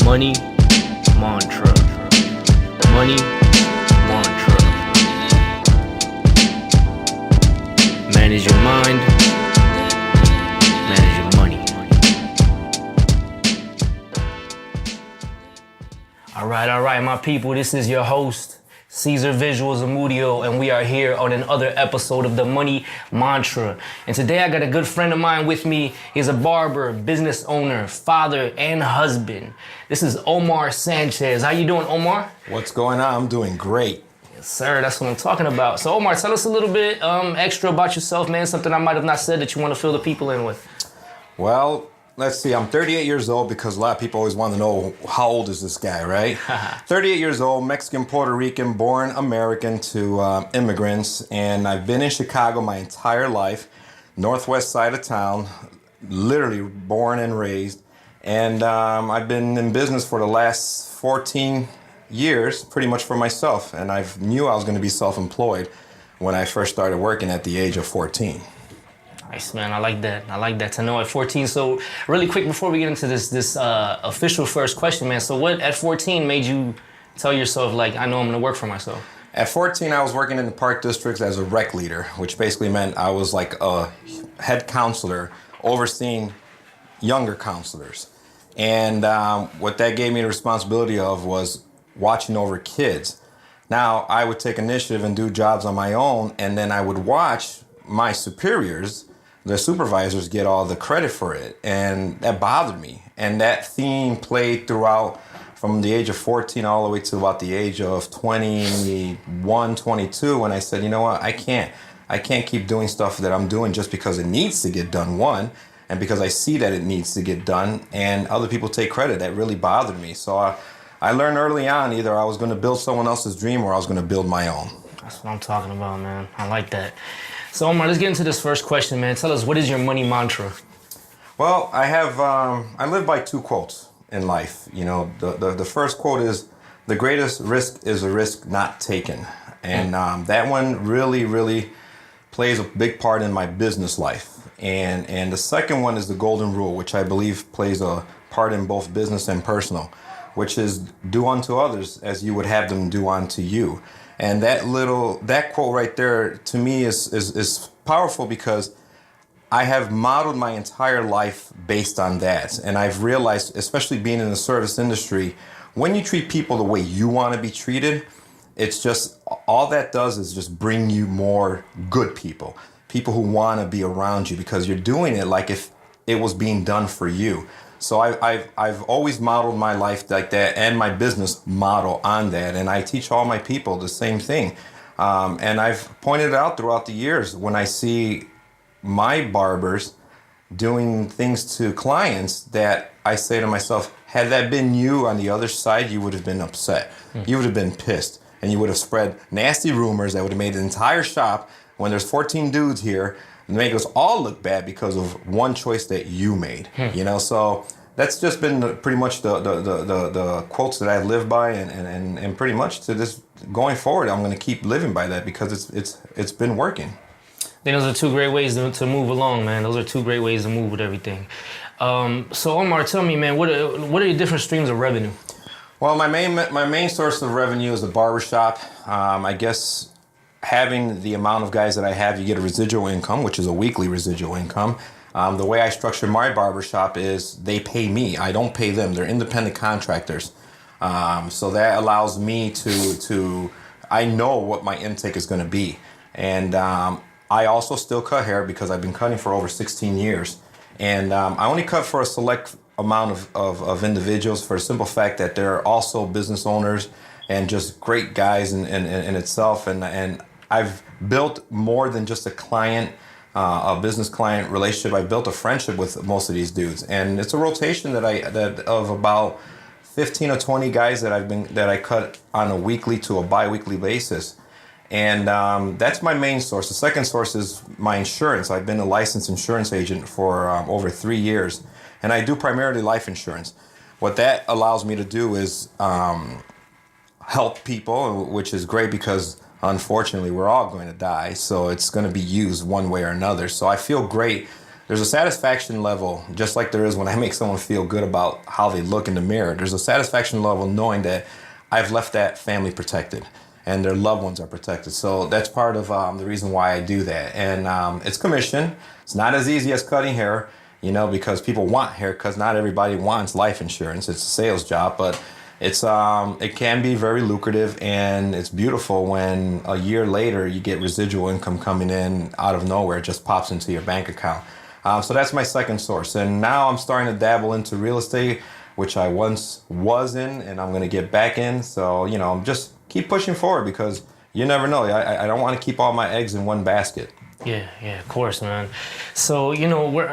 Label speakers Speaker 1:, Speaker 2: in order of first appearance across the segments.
Speaker 1: Money mantra. Money mantra. Manage your mind. Manage your money. All right, my people. This is your host, Caesar Visuals Amudio, and we are here on another episode of the Money Mantra. And today I got a good friend of mine with me. He's a barber, business owner, father, and husband. This is Omar Sanchez. How you doing, Omar?
Speaker 2: What's going on? I'm doing great.
Speaker 1: Yes, sir. That's what I'm talking about. So, Omar, tell us a little bit extra about yourself, man. Something I might have not said that you want to fill the people in with.
Speaker 2: Well, let's see. I'm 38 years old because a lot of people always want to know how old is this guy, right? 38 years old, Mexican, Puerto Rican, born American to immigrants. And I've been in Chicago my entire life, northwest side of town, literally born and raised. And I've been in business for the last 14 years, pretty much for myself. And I knew I was going to be self-employed when I first started working at the age of 14.
Speaker 1: Nice, man. I like that to know at 14. So really quick before we get into this official first question, man. So what at 14 made you tell yourself, like, I know I'm going to work for myself?
Speaker 2: At 14, I was working in the park districts as a rec leader, which basically meant I was like a head counselor overseeing younger counselors. And what that gave me the responsibility of was watching over kids. Now, I would take initiative and do jobs on my own, and then I would watch my superiors, the supervisors, get all the credit for it. And that bothered me. And that theme played throughout from the age of 14 all the way to about the age of 21, 22, when I said, you know what, I can't keep doing stuff that I'm doing just because it needs to get done, one, and because I see that it needs to get done, and other people take credit. That really bothered me. So I learned early on, either I was going to build someone else's dream or I was going to build my own.
Speaker 1: That's what I'm talking about, man. I like that. So, Omar, let's get into this first question, man. Tell us, what is your money mantra?
Speaker 2: Well, I live by two quotes in life. You know, the first quote is, the greatest risk is a risk not taken. And that one really plays a big part in my business life. And the second one is the golden rule, which I believe plays a part in both business and personal, which is do unto others as you would have them do unto you. And that quote right there to me is powerful because I have modeled my entire life based on that. And I've realized, especially being in the service industry, when you treat people the way you want to be treated, it's just, all that does is just bring you more good people who want to be around you because you're doing it like if it was being done for you. So I've always modeled my life like that, and my business model on that, and I teach all my people the same thing. And I've pointed it out throughout the years when I see my barbers doing things to clients that I say to myself, had that been you on the other side, you would have been upset. You would have been pissed, and you would have spread nasty rumors that would have made the entire shop, when there's 14 dudes here, make us all look bad because of one choice that you made. You know, so that's just been pretty much the quotes that I live by, and pretty much to this going forward, I'm going to keep living by that because it's been working.
Speaker 1: I think those are two great ways to move along, man. Those are two great ways to move with everything. So Omar, tell me, man, what are your different streams of revenue?
Speaker 2: Well, my main source of revenue is the barbershop. I guess having the amount of guys that I have, you get a residual income, which is a weekly residual income. The way I structure my barbershop is they pay me. I don't pay them. They're independent contractors. So that allows me to I know what my intake is going to be. And I also still cut hair because I've been cutting for over 16 years. And I only cut for a select amount of individuals for the simple fact that they're also business owners and just great guys in itself. And I've built more than just a business client relationship. I've built a friendship with most of these dudes, and it's a rotation of about 15 or 20 guys that I cut on a weekly to a bi-weekly basis. And that's my main source. The second source is my insurance. I've been a licensed insurance agent for over 3 years, and I do primarily life insurance. What that allows me to do is help people, which is great because unfortunately we're all going to die, so it's going to be used one way or another. So I feel great there's a satisfaction level, just like there is when I make someone feel good about how they look in the mirror. There's a satisfaction level knowing that I've left that family protected and their loved ones are protected. So that's part of the reason why I do that. And it's commission. It's not as easy as cutting hair, you know, because people want haircuts. Not everybody wants life insurance. It's a sales job, but it's it can be very lucrative, and it's beautiful when a year later you get residual income coming in out of nowhere. It just pops into your bank account. So that's my second source. And now I'm starting to dabble into real estate, which I once was in, and I'm going to get back in. So, you know, just keep pushing forward because you never know. I don't want to keep all my eggs in one basket.
Speaker 1: Yeah, of course, man. So, you know, we're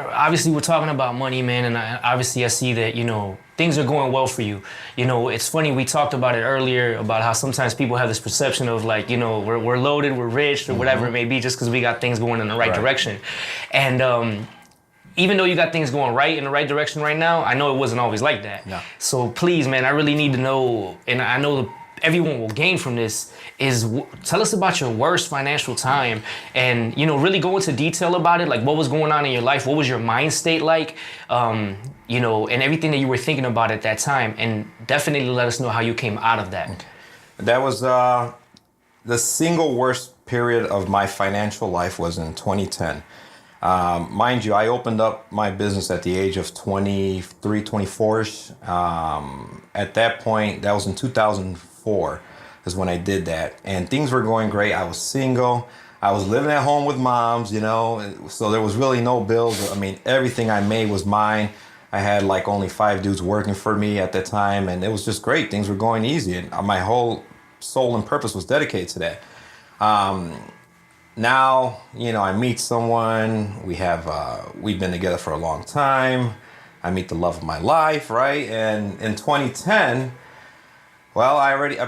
Speaker 1: talking about money, man, and I see that, you know, things are going well for you. You know, it's funny, we talked about it earlier about how sometimes people have this perception of like, you know, we're loaded, we're rich, or whatever it may be, just because we got things going in the right direction. And even though you got things going right in the right direction right now, I know it wasn't always like that.
Speaker 2: No.
Speaker 1: So please, man, I really need to know, and I know everyone will gain from this, is tell us about your worst financial time and, you know, really go into detail about it. Like, what was going on in your life? What was your mind state like? You know, and everything that you were thinking about at that time. And definitely let us know how you came out of that.
Speaker 2: Okay. That was the single worst period of my financial life was in 2010. Mind you, I opened up my business at the age of 23, 24-ish. At that point, that was in 2004 is when I did that. And things were going great. I was single. I was living at home with moms, you know, so there was really no bills. I mean, everything I made was mine. I had like only 5 dudes working for me at that time, and it was just great. Things were going easy, and my whole soul and purpose was dedicated to that. Now, you know, I meet someone, we've been together for a long time. I meet the love of my life, right? And in 2010, well,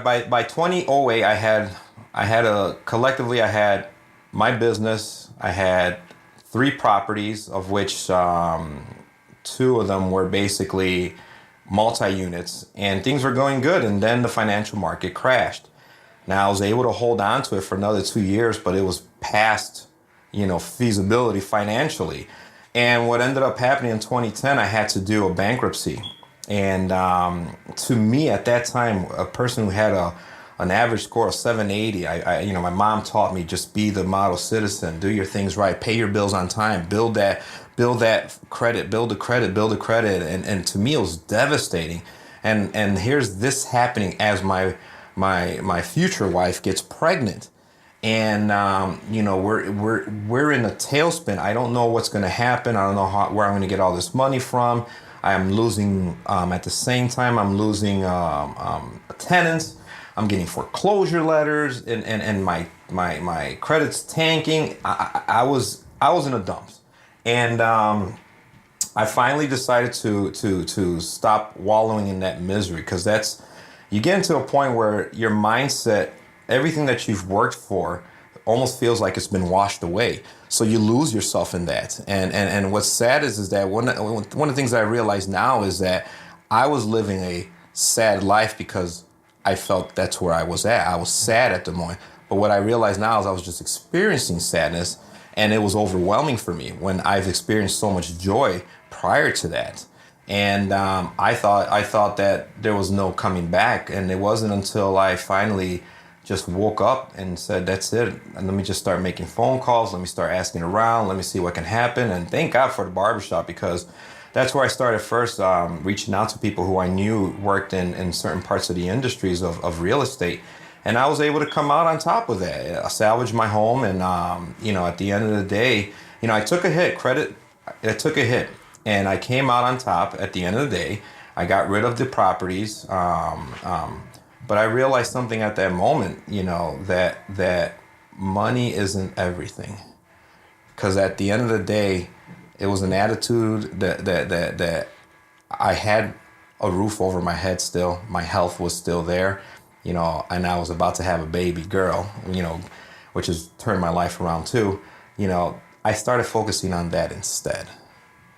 Speaker 2: by 2008, I had my business. I had 3 properties, of which 2 of them were basically multi-units, and things were going good. And then the financial market crashed. Now, I was able to hold on to it for another 2 years, but it was past, you know, feasibility financially. And what ended up happening in 2010, I had to do a bankruptcy. And to me at that time, a person who had an average score of 780, you know, my mom taught me just be the model citizen, do your things right, pay your bills on time, build that credit, build the credit. And to me, it was devastating. And here's this happening as my future wife gets pregnant, and you know, we're in a tailspin. I don't know what's going to happen. I don't know where I'm going to get all this money from. I'm losing at the same time. I'm losing tenants. I'm getting foreclosure letters, and my credit's tanking. I was in a dumps, and I finally decided to stop wallowing in that misery, because you get into a point where your mindset, everything that you've worked for, almost feels like it's been washed away. So you lose yourself in that. And what's sad is that one of the things I realize now is that I was living a sad life because I felt that's where I was at. I was sad at the moment. But what I realize now is I was just experiencing sadness, and it was overwhelming for me when I've experienced so much joy prior to that. And I thought that there was no coming back. And it wasn't until I finally just woke up and said, that's it. And let me just start making phone calls. Let me start asking around. Let me see what can happen. And thank God for the barbershop, because that's where I started first, reaching out to people who I knew worked in certain parts of the industries of real estate. And I was able to come out on top of that. I salvaged my home. And, you know, at the end of the day, you know, I took a hit. I took a hit. And I came out on top at the end of the day. I got rid of the properties. But I realized something at that moment, you know, that money isn't everything. Because at the end of the day, it was an attitude that I had a roof over my head still. My health was still there, you know, and I was about to have a baby girl, you know, which has turned my life around too. You know, I started focusing on that instead.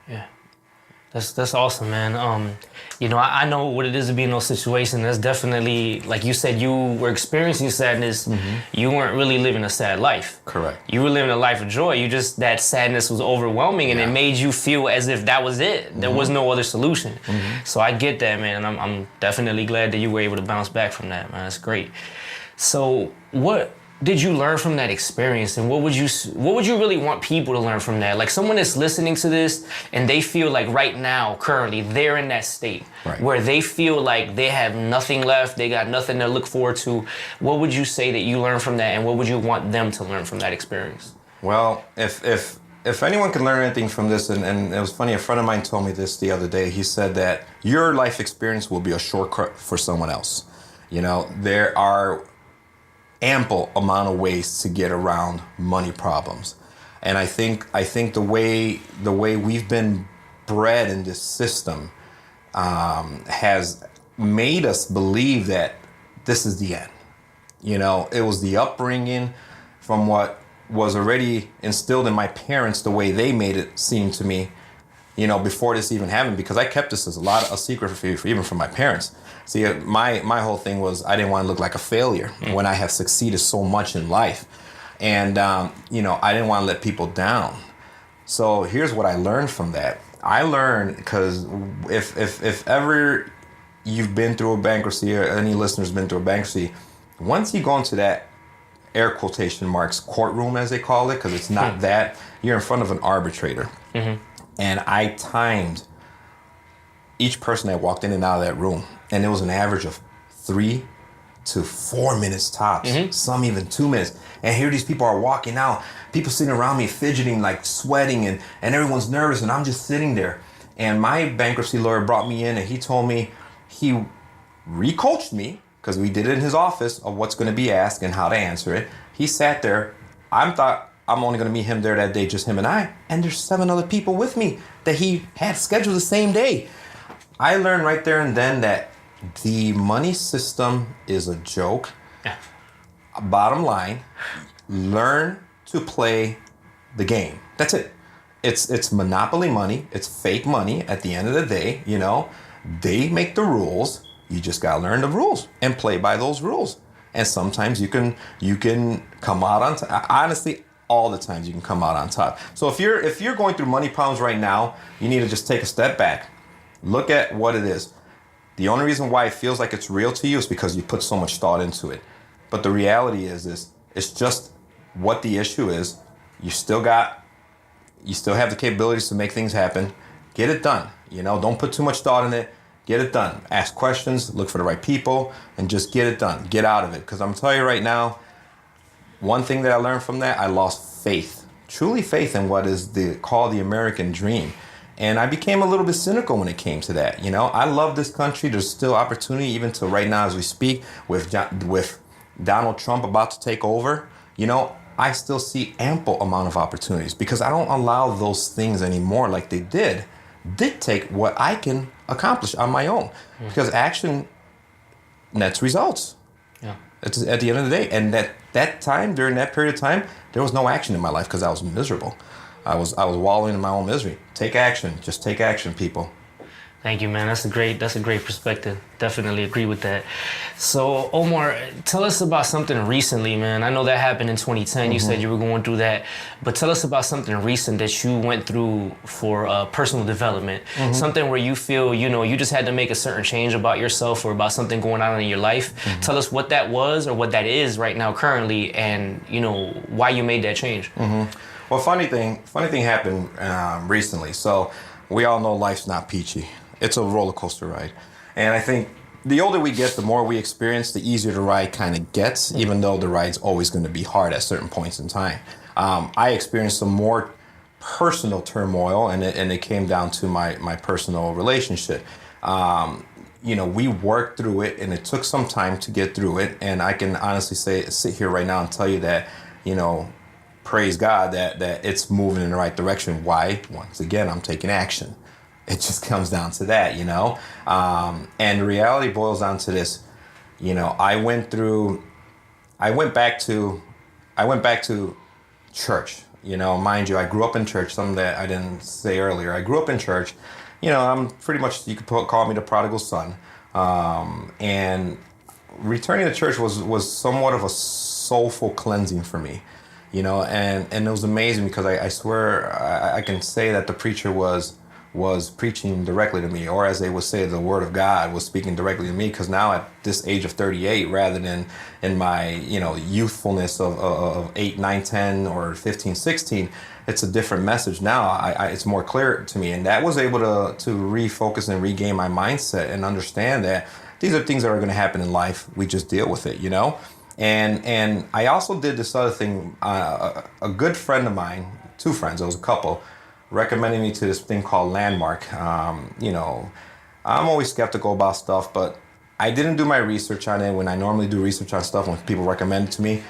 Speaker 1: Yeah. That's awesome, man. I know what it is to be in those situations. That's definitely, like you said, you were experiencing sadness. You weren't really living a sad life.
Speaker 2: Correct.
Speaker 1: You were living a life of joy. That sadness was overwhelming, and it made you feel as if that was it. There was no other solution. So I get that, man. And I'm definitely glad that you were able to bounce back from that, man. That's great. So what did you learn from that experience, and what would you really want people to learn from that? Like someone that's listening to this and they feel like right now, currently, they're in that state where they feel like they have nothing left, they got nothing to look forward to. What would you say that you learned from that, and what would you want them to learn from that experience?
Speaker 2: Well, if anyone can learn anything from this, and it was funny, a friend of mine told me this the other day. He said that your life experience will be a shortcut for someone else. There are ample amount of ways to get around money problems, and I think the way we've been bred in this system has made us believe that this is the end. It was the upbringing from what was already instilled in my parents, the way they made it seem to me, before this even happened, because I kept this as a secret for even from my parents. See, my whole thing was I didn't want to look like a failure when I have succeeded so much in life. And, I didn't want to let people down. So here's what I learned from that. I learned, because if ever you've been through a bankruptcy, or any listeners been through a bankruptcy, once you go into that air quotation marks courtroom, as they call it, because it's not that, you're in front of an arbitrator. And I timed each person that walked in and out of that room, and it was an average of 3 to 4 minutes tops, some even 2 minutes. And here these people are walking out, people sitting around me fidgeting, like sweating, and everyone's nervous, and I'm just sitting there. And my bankruptcy lawyer brought me in, and he told me, he re-coached me, because we did it in his office, of what's going to be asked and how to answer it. He sat there. I thought I'm only going to meet him there that day, just him and I. And there's 7 other people with me that he had scheduled the same day. I learned right there and then that the money system is a joke. Bottom line, learn to play the game. That's it. It's monopoly money. It's fake money at the end of the day. They make the rules. You just got to learn the rules and play by those rules. And sometimes you can come out on top. Honestly, all the times you can come out on top. So if you're going through money problems right now, you need to just take a step back. Look at what it is. The only reason why it feels like it's real to you is because you put so much thought into it. But the reality is it's just what the issue is. You still have the capabilities to make things happen. Get it done. Don't put too much thought in it. Get it done. Ask questions, look for the right people, and just get it done. Get out of it. Because I'm telling you right now, one thing that I learned from that, I lost faith. Truly faith in what is called the American dream. And I became a little bit cynical when it came to that. I love this country. There's still opportunity, even to right now as we speak, with Donald Trump about to take over. I still see ample amount of opportunities, because I don't allow those things anymore, like they dictate what I can accomplish on my own. Because action nets results. It's at the end of the day. And that time, during that period of time, there was no action in my life because I was miserable. I was wallowing in my own misery. Take action. Just take action, people.
Speaker 1: Thank you, man. That's a great perspective. Definitely agree with that. So, Omar, tell us about something recently, man. I know that happened in 2010. You said you were going through that. But tell us about something recent that you went through for personal development. Something where you feel, you just had to make a certain change about yourself or about something going on in your life. Tell us what that was or what that is right now currently, and, why you made that change.
Speaker 2: Well, funny thing happened recently. So we all know life's not peachy. It's a roller coaster ride. And I think the older we get, the more we experience, the easier the ride kind of gets, even though the ride's always going to be hard at certain points in time. I experienced some more personal turmoil, and it came down to my personal relationship. We worked through it, and it took some time to get through it. And I can honestly sit here right now and tell you that, praise God that it's moving in the right direction. Why? Once again, I'm taking action. It just comes down to that, and the reality boils down to this. I went back to church. Mind you, I grew up in church, something that I didn't say earlier. I grew up in church, I'm pretty much, you could call me the prodigal son. And returning to church was somewhat of a soulful cleansing for me, and it was amazing because I swear I can say that the preacher was preaching directly to me, or as they would say, the word of God was speaking directly to me, because now at this age of 38, rather than in my, youthfulness of 8, 9, 10, or 15, 16, it's a different message now. It's more clear to me, and that was able to refocus and regain my mindset and understand that these are things that are going to happen in life. We just deal with it, And I also did this other thing. A good friend of mine, two friends, it was a couple, recommending me to this thing called Landmark. I'm always skeptical about stuff, but I didn't do my research on it. When I normally do research on stuff, when people recommend it to me,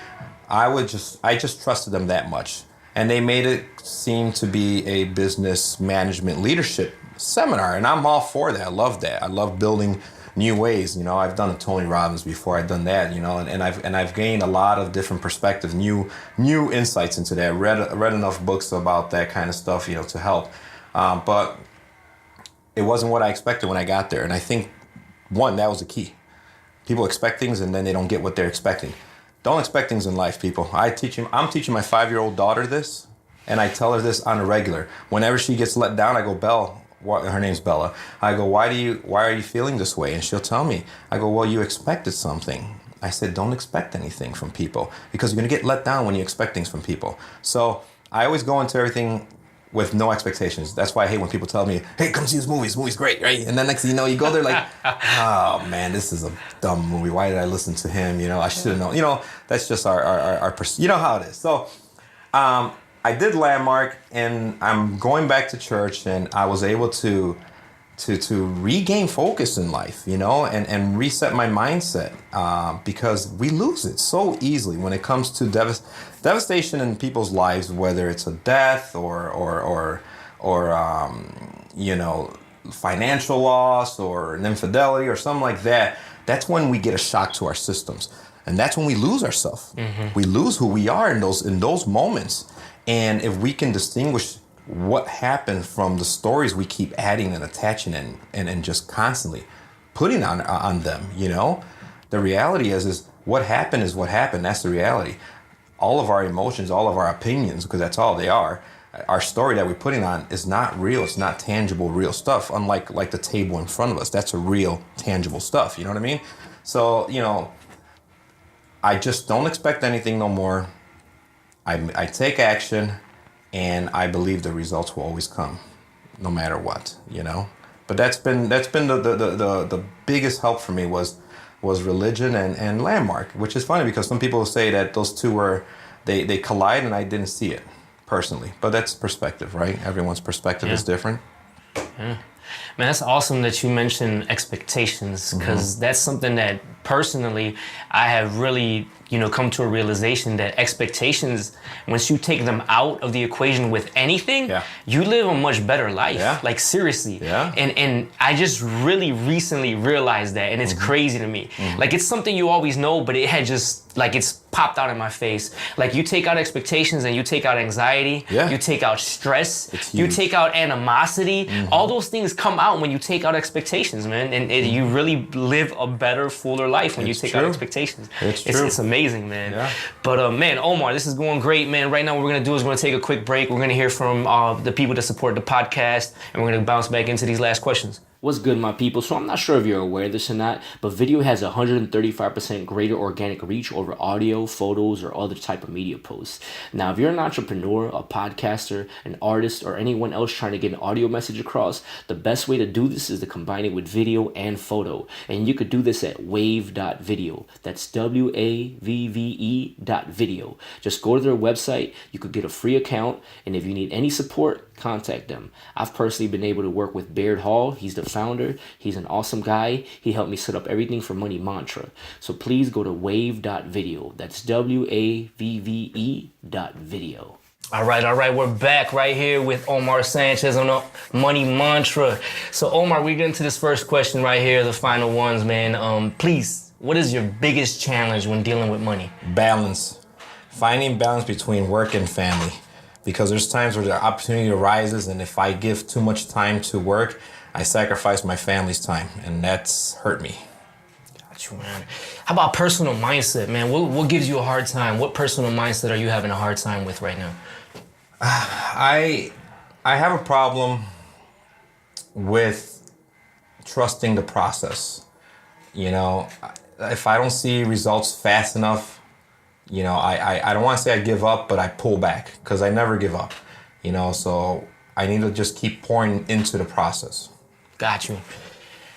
Speaker 2: I just trusted them that much. And they made it seem to be a business management leadership seminar, and I'm all for that. I love that. I love building new ways. I've done a Tony Robbins before. I've done that. And I've gained a lot of different perspectives, new insights into that. Read enough books about that kind of stuff, to help. But it wasn't what I expected when I got there. And I think that was the key. People expect things and then they don't get what they're expecting. Don't expect things in life, people. I'm teaching my 5-year-old daughter this, and I tell her this on a regular. Whenever she gets let down, I go, Belle. Her name's Bella. I go, why are you feeling this way? And she'll tell me. I go, well, you expected something. I said, don't expect anything from people, because you're going to get let down when you expect things from people. So I always go into everything with no expectations. That's why I hate when people tell me, hey, come see this movie. This movie's great, right? And then next thing you know, you go there like, oh, man, this is a dumb movie. Why did I listen to him? I should have known. That's just our you know how it is. So I did Landmark, and I'm going back to church, and I was able to regain focus in life, and reset my mindset, because we lose it so easily when it comes to devastation in people's lives, whether it's a death or financial loss or an infidelity or something like that. That's when we get a shock to our systems, and that's when we lose ourselves. Mm-hmm. We lose who we are in those moments. And if we can distinguish what happened from the stories we keep adding and attaching and just constantly putting on them, the reality is what happened is what happened. That's the reality. All of our emotions, all of our opinions, because that's all they are, our story that we're putting on is not real. It's not tangible, real stuff, unlike the table in front of us. That's a real, tangible stuff. You know what I mean? So, I just don't expect anything no more. I take action, and I believe the results will always come, no matter what, But that's been the biggest help for me was religion and Landmark, which is funny because some people say that those two they collide, and I didn't see it personally. But that's perspective, right? Everyone's perspective is different.
Speaker 1: Yeah. Man, that's awesome that you mentioned expectations, because that's something that personally I have really, come to a realization that expectations, once you take them out of the equation with anything, you live a much better life. Yeah. Like seriously. Yeah. And I just really recently realized that, and it's crazy to me. Like it's something you always know, but it had just it's popped out in my face. Like you take out expectations and you take out anxiety, you take out stress, you take out animosity. All those things come out when you take out expectations, man. And you really live a better, fuller life when you take out expectations. It's amazing, man. Yeah. But man, Omar, this is going great, man. Right now what we're gonna do is we're gonna take a quick break. We're gonna hear from the people that support the podcast, and we're gonna bounce back into these last questions. What's good, my people? So I'm not sure if you're aware of this or not, but video has 135% greater organic reach over audio, photos, or other type of media posts. Now, if you're an entrepreneur, a podcaster, an artist, or anyone else trying to get an audio message across, the best way to do this is to combine it with video and photo. And you could do this at wave.video. That's WAVVE.video. Just go to their website. You could get a free account. And if you need any support, contact them. I've personally been able to work with Baird Hall. He's the founder. He's an awesome guy. He helped me set up everything for Money Mantra. So please go to wave.video. That's WAVVE.video. All right. We're back right here with Omar Sanchez on the Money Mantra. So Omar, we get into this first question right here, the final ones, man. Please, what is your biggest challenge when dealing with money?
Speaker 2: Balance. Finding balance between work and family. Because there's times where the opportunity arises, and if I give too much time to work, I sacrificed my family's time, and that's hurt me.
Speaker 1: Got you, man. How about personal mindset, man? What gives you a hard time? What personal mindset are you having a hard time with right now?
Speaker 2: I have a problem with trusting the process. You know, if I don't see results fast enough, you know, I don't want to say I give up, but I pull back because I never give up. You know, so I need to just keep pouring into the process.
Speaker 1: Got you.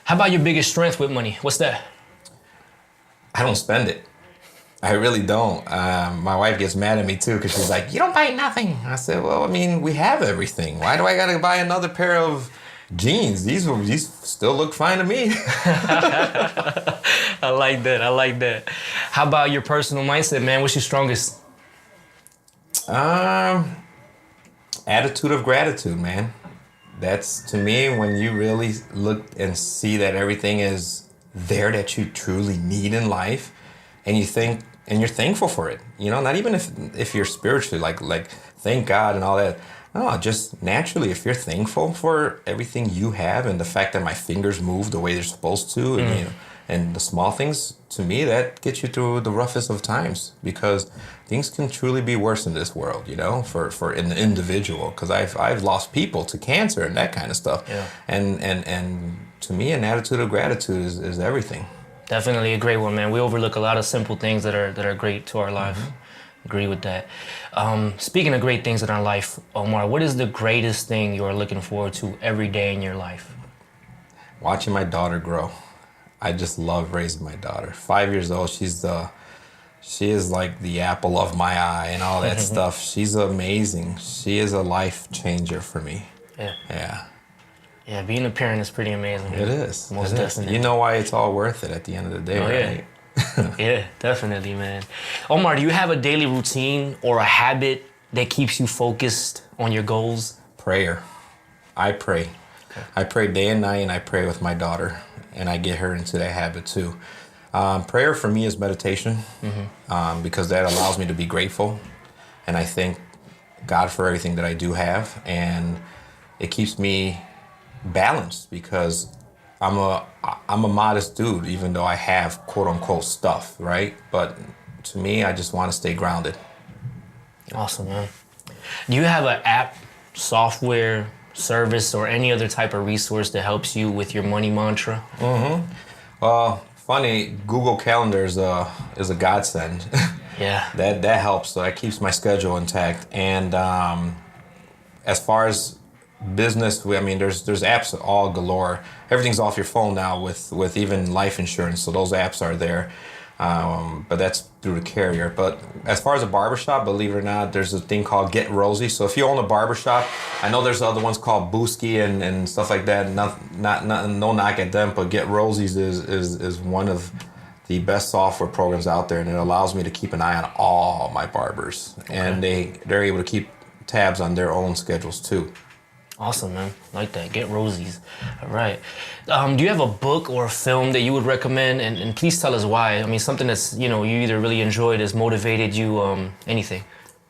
Speaker 1: How about your biggest strength with money? What's that?
Speaker 2: I don't spend it. I really don't. My wife gets mad at me too because she's like, "You don't buy nothing." I said, "Well, I mean, we have everything. Why do I gotta buy another pair of jeans? These still look fine to me."
Speaker 1: I like that. I like that. How about your personal mindset, man? What's your strongest?
Speaker 2: Attitude of gratitude, man. That's, to me, when you really look and see that everything is there that you truly need in life, and you think, and you're thankful for it. You know, not even if you're spiritually like thank God and all that. No, just naturally, if you're thankful for everything you have and the fact that my fingers move the way they're supposed to, and you know, and the small things, to me, that gets you through the roughest of times, because things can truly be worse in this world, you know, for an individual. Because I've lost people to cancer and that kind of stuff.
Speaker 1: Yeah.
Speaker 2: And to me, an attitude of gratitude is everything.
Speaker 1: Definitely a great one, man. We overlook a lot of simple things that are great to our life. Agree with that. Speaking of great things in our life, Omar, what is the greatest thing you are looking forward to every day in your life?
Speaker 2: Watching my daughter grow. I just love raising my daughter. 5 years old, she is like the apple of my eye and all that stuff. She's amazing. She is a life changer for me.
Speaker 1: Yeah.
Speaker 2: Yeah.
Speaker 1: Yeah, being a parent is pretty amazing.
Speaker 2: It is.
Speaker 1: Most
Speaker 2: it
Speaker 1: definitely.
Speaker 2: Is. You know why it's all worth it at the end of the day, right?
Speaker 1: Yeah. Yeah, definitely, man. Omar, do you have a daily routine or a habit that keeps you focused on your goals?
Speaker 2: Prayer. I pray. Okay. I pray day and night, and I pray with my daughter, and I get her into that habit too. Prayer for me is meditation, because that allows me to be grateful, and I thank God for everything that I do have, and it keeps me balanced because I'm a modest dude, even though I have quote unquote stuff, right? But to me, I just want to stay grounded.
Speaker 1: Awesome, man. Do you have an app, software, service, or any other type of resource that helps you with your money mantra?
Speaker 2: Funny, Google Calendar is a godsend.
Speaker 1: Yeah.
Speaker 2: That helps. So that keeps my schedule intact. And as far as business, I mean, there's apps all galore. Everything's off your phone now with even life insurance, so those apps are there. But that's through the carrier. But as far as a barbershop, believe it or not, there's a thing called Get Rosy. So if you own a barbershop, I know there's other ones called Booski and stuff like that. No knock at them, but Get Rosy's is one of the best software programs out there, and it allows me to keep an eye on all my barbers, and they're able to keep tabs on their own schedules too.
Speaker 1: Awesome, man. Like that. Get Rosie's. All right. Do you have a book or a film that you would recommend? And please tell us why. I mean, something that's, you know, you either really enjoyed, has motivated you, anything.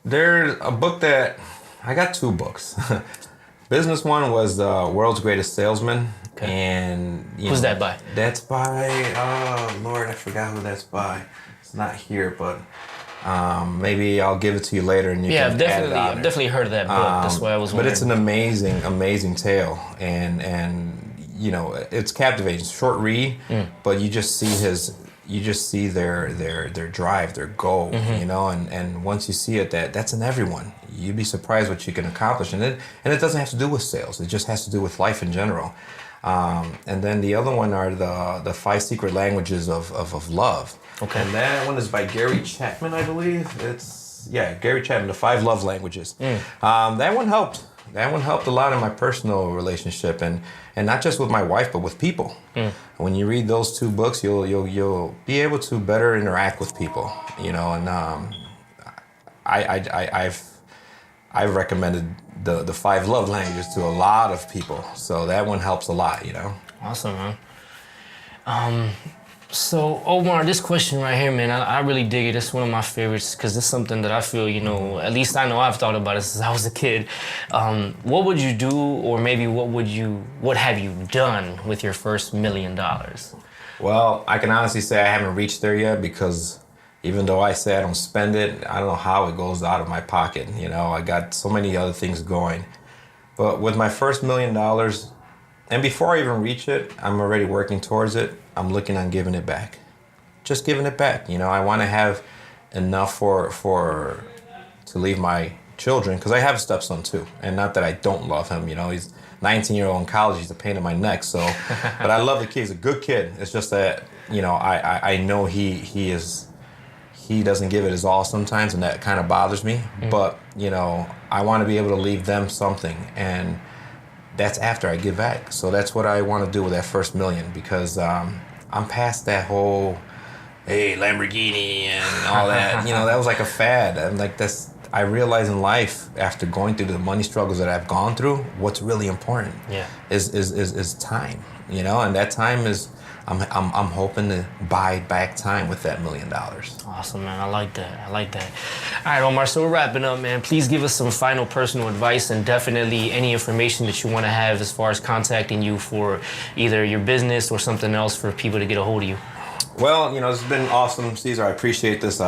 Speaker 2: There's a book that, I got two books. Business one was World's Greatest Salesman.
Speaker 1: Okay.
Speaker 2: And
Speaker 1: who's that by?
Speaker 2: That's by, oh Lord, I forgot who that's by. It's not here, but maybe I'll give it to you later, and you can
Speaker 1: I've definitely heard of that book. That's why I was wondering.
Speaker 2: But it's an amazing tale, and you know, it's captivating. Short read, but you just see their drive, their goal, you know, and once you see it, that's in everyone. You'd be surprised what you can accomplish, and it doesn't have to do with sales. It just has to do with life in general. And then the other one are the 5 secret languages of love.
Speaker 1: Okay.
Speaker 2: And that one is by Gary Chapman, I believe. Gary Chapman, the 5 love languages. That one helped. That one helped a lot in my personal relationship, and not just with my wife, but with people. When you read those 2 books, you'll be able to better interact with people, you know. And I've recommended the 5 love languages to a lot of people, so that one helps a lot, you know.
Speaker 1: Awesome, man. So, Omar, this question right here, man, I really dig it. It's one of my favorites because it's something that I feel, at least I know I've thought about it since I was a kid. What would you do, or maybe what have you done with your first $1 million?
Speaker 2: Well, I can honestly say I haven't reached there yet because even though I say I don't spend it, I don't know how it goes out of my pocket. I got so many other things going. But with my first $1 million, and before I even reach it, I'm already working towards it. I'm looking on giving it back. Just giving it back. I want to have enough to leave my children, because I have a stepson too. And not that I don't love him, he's 19-year-old in college, he's a pain in my neck. So, but I love the kid, he's a good kid. It's just that, I know he doesn't give it his all sometimes, and that kind of bothers me. Mm-hmm. But, I want to be able to leave them something, and that's after I give back. So that's what I want to do with that first $1 million, because I'm past that whole, hey, Lamborghini and all that. That was like a fad. And I realize in life, after going through the money struggles that I've gone through, what's really important is time. And that time is, I'm hoping to buy back time with that $1 million.
Speaker 1: Awesome, man. I like that. All right, Omar, so we're wrapping up, man. Please give us some final personal advice, and definitely any information that you want to have as far as contacting you for either your business or something else for people to get a hold of you.
Speaker 2: Well, it's been awesome, Caesar. I appreciate this.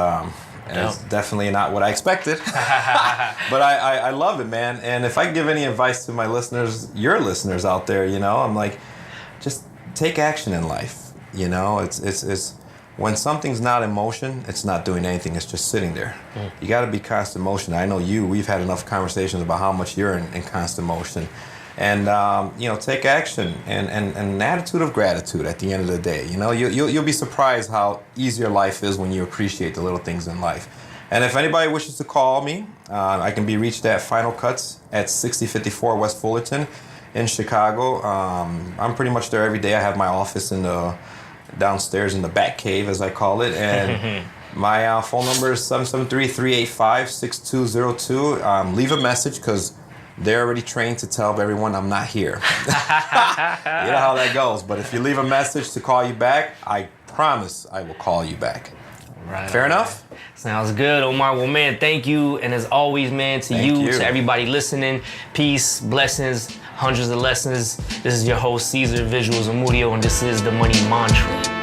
Speaker 2: It's definitely not what I expected, but I love it, man. And if I give any advice to my listeners, your listeners out there, I'm like, just take action in life. It's when something's not in motion, it's not doing anything. It's just sitting there. You got to be constant motion. I know we've had enough conversations about how much you're in constant motion. And, take action and an attitude of gratitude at the end of the day. You'll be surprised how easier life is when you appreciate the little things in life. And if anybody wishes to call me, I can be reached at Final Cuts at 6054 West Fullerton in Chicago. I'm pretty much there every day. I have my office downstairs in the back cave, as I call it. And my phone number is 773-385-6202. Leave a message, because they're already trained to tell everyone I'm not here. You know how that goes. But if you leave a message to call you back, I promise I will call you back.
Speaker 1: Right.
Speaker 2: Fair enough?
Speaker 1: Sounds good, Omar. Well, man, thank you. And as always, man, to you, to everybody listening, peace, blessings, hundreds of lessons. This is your host, Caesar Visuals Amudio, and this is the Money Mantra.